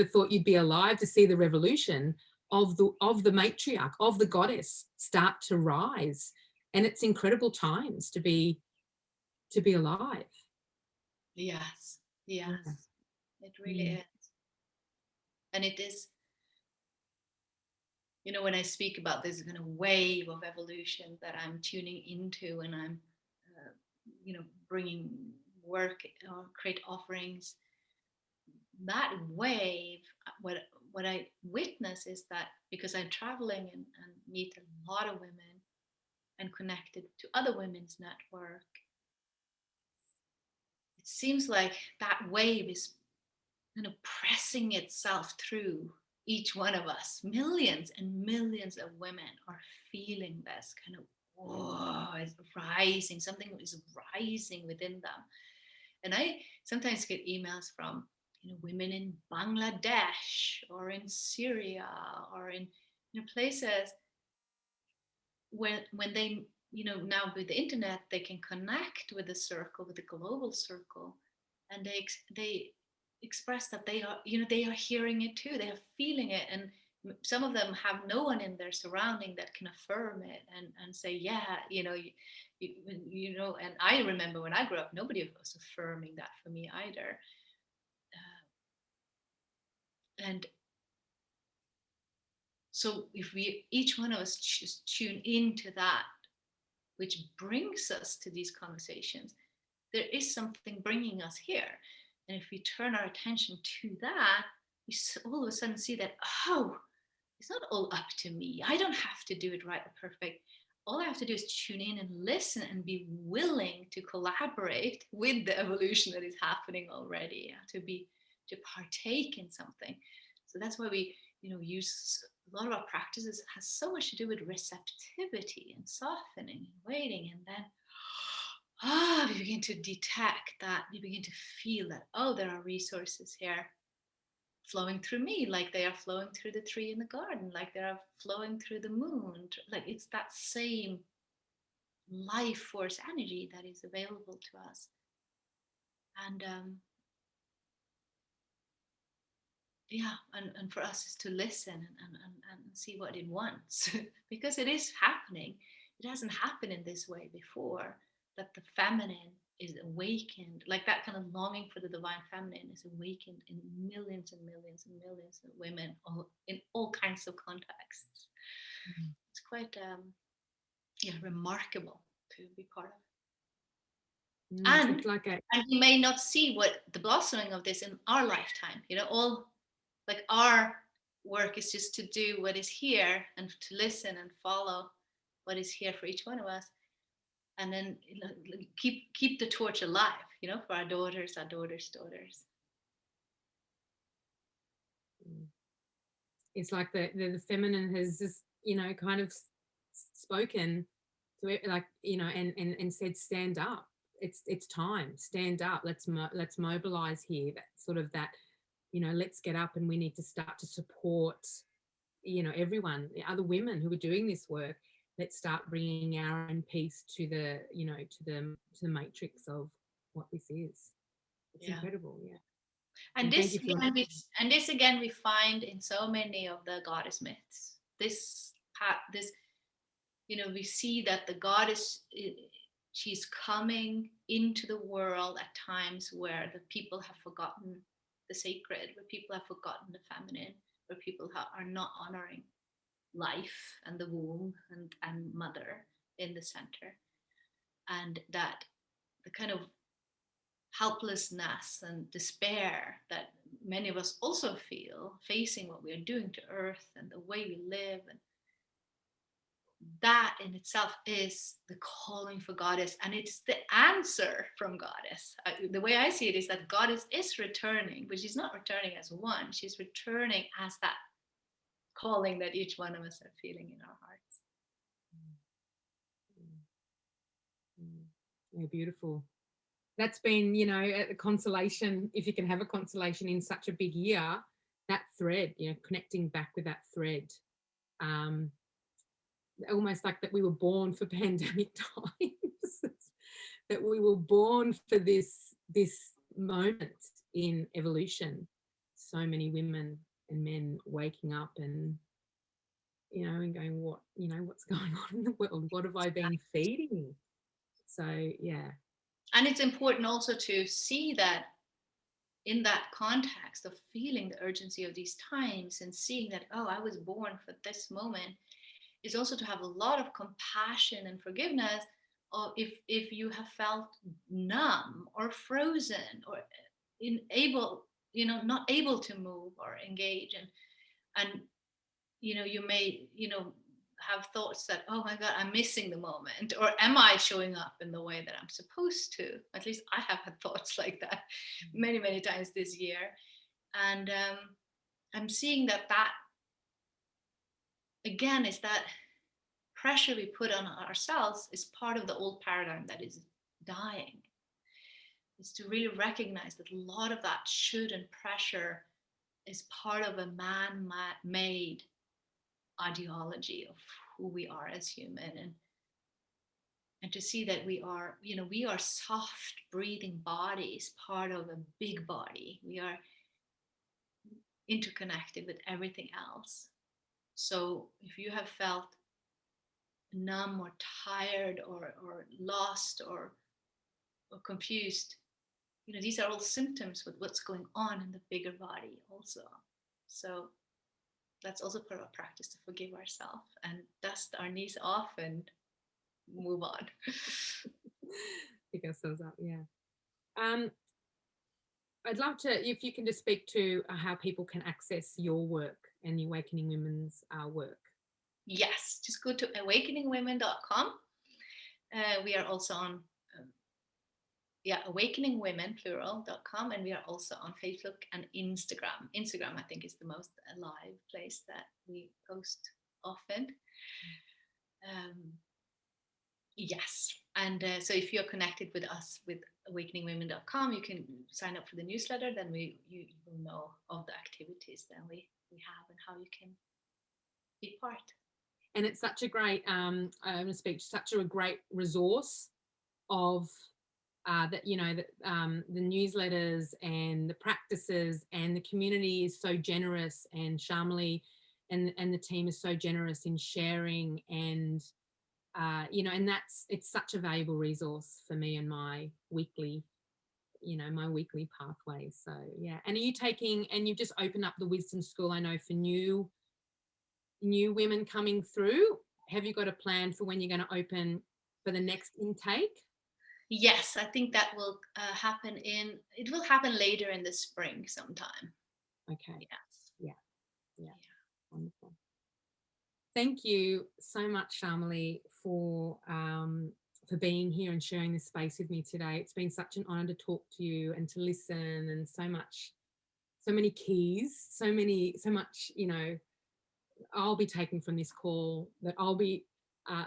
thought you'd be alive to see the revolution of the matriarch, of the goddess, start to rise. And it's incredible times to be alive. Yes. Yeah. It really is. And it is, when I speak about this kind of wave of evolution that I'm tuning into, and I'm, bringing work or create offerings, that wave, what I witness is that, because I'm traveling and meet a lot of women and connected to other women's network, it seems like that wave is kind of pressing itself through each one of us. Millions and millions of women are feeling this kind of, whoa, it's rising, something is rising within them. And I sometimes get emails from women in Bangladesh or in Syria or in places when they now with the internet they can connect with the circle, with the global circle, and they express that they are hearing it too, they are feeling it, and some of them have no one in their surrounding that can affirm it and say, yeah, and I remember when I grew up, nobody was affirming that for me either. And so if we, each one of us, just tune into that, which brings us to these conversations, there is something bringing us here. And if we turn our attention to that, we all of a sudden see that, oh, it's not all up to me. I don't have to do it right or perfect. All I have to do is tune in and listen and be willing to collaborate with the evolution that is happening already, to partake in something. So that's why we use a lot of our practices, has so much to do with receptivity and softening and waiting, and then we begin to detect that, we begin to feel that, oh, there are resources here flowing through me, like they are flowing through the tree in the garden, like they are flowing through the moon, like it's that same life force energy that is available to us. And and for us is to listen and see what it wants because it is happening. It hasn't happened in this way before, that the feminine is awakened, like that kind of longing for the divine feminine is awakened in millions and millions and millions of women, in all kinds of contexts. Mm-hmm. It's quite remarkable to be part of. And we may not see what the blossoming of this in our lifetime, like our work is just to do what is here and to listen and follow what is here for each one of us, and then keep the torch alive, for our daughters' daughters. It's like the feminine has just kind of spoken to it, like and said, stand up. It's time. Stand up. Let's mobilize here. That sort of that. Let's get up, and we need to start to support, everyone, the other women who are doing this work. Let's start bringing our own piece to the, to the matrix of what this is. It's incredible, yeah. And this again we find in so many of the goddess myths. This we see that the goddess, she's coming into the world at times where the people have forgotten the sacred, where people have forgotten the feminine, where people are not honoring life and the womb and mother in the center, and that the kind of helplessness and despair that many of us also feel facing what we are doing to earth and the way we live, and that in itself is the calling for goddess, and it's the answer from goddess. The way I see it is that goddess is returning, but she's not returning as one, she's returning as that calling that each one of us are feeling in our hearts. Yeah, beautiful. That's been, a consolation, if you can have a consolation in such a big year, that thread, connecting back with that thread. Almost like that we were born for pandemic times, that we were born for this moment in evolution. So many women and men waking up and, and going, what's going on in the world? What have I been feeding? So, yeah. And it's important also to see that in that context of feeling the urgency of these times and seeing that, oh, I was born for this moment, is also to have a lot of compassion and forgiveness of if you have felt numb or frozen or unable, not able to move or engage, and you may have thoughts that, oh my god, I'm missing the moment, or am I showing up in the way that I'm supposed to? At least I have had thoughts like that many times this year. And I'm seeing that again is that pressure we put on ourselves is part of the old paradigm that is dying. Is to really recognize that a lot of that should and pressure is part of a man-made ideology of who we are as human, and to see that we are soft breathing bodies, part of a big body. We are interconnected with everything else. So if you have felt numb or tired or lost or confused, these are all symptoms with what's going on in the bigger body also. So that's also part of our practice, to forgive ourselves and dust our knees off and move on. Pick ourselves up, yeah. I'd love to, if you can just speak to how people can access your work and the Awakening Women's work. Yes, just go to awakeningwomen.com. We are also on awakeningwomen.plural.com, and we are also on Facebook and Instagram. Instagram, I think, is the most alive place that we post often. Yes, and so if you're connected with us with awakeningwomen.com, you can sign up for the newsletter. Then you will know of the activities that we have and how you can be part. And it's such a great, I'm going to speak, such a great resource of that, the newsletters and the practices, and the community is so generous, and Chameli and the team is so generous in sharing, and and it's such a valuable resource for me and my weekly pathway. So yeah. And are you and you've just opened up the Wisdom School, I know, for new women coming through. Have you got a plan for when you're going to open for the next intake? Yes, I think that will happen later in the spring sometime. Okay. Yes. Yeah. Wonderful. Thank you so much, Chameli, for being here and sharing this space with me today. It's been such an honor to talk to you and to listen, and so many keys, so much, I'll be taking from this call that I'll be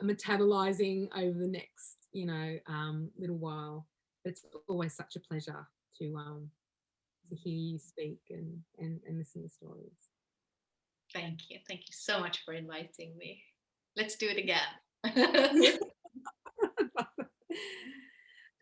metabolizing over the next, little while. But it's always such a pleasure to hear you speak and listen to stories. Thank you so much for inviting me. Let's do it again.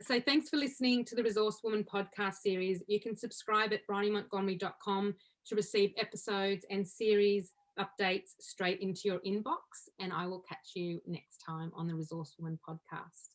So thanks for listening to the Resource Woman podcast series. You can subscribe at brionymontgomery.com to receive episodes and series updates straight into your inbox, and I will catch you next time on the Resource Woman podcast.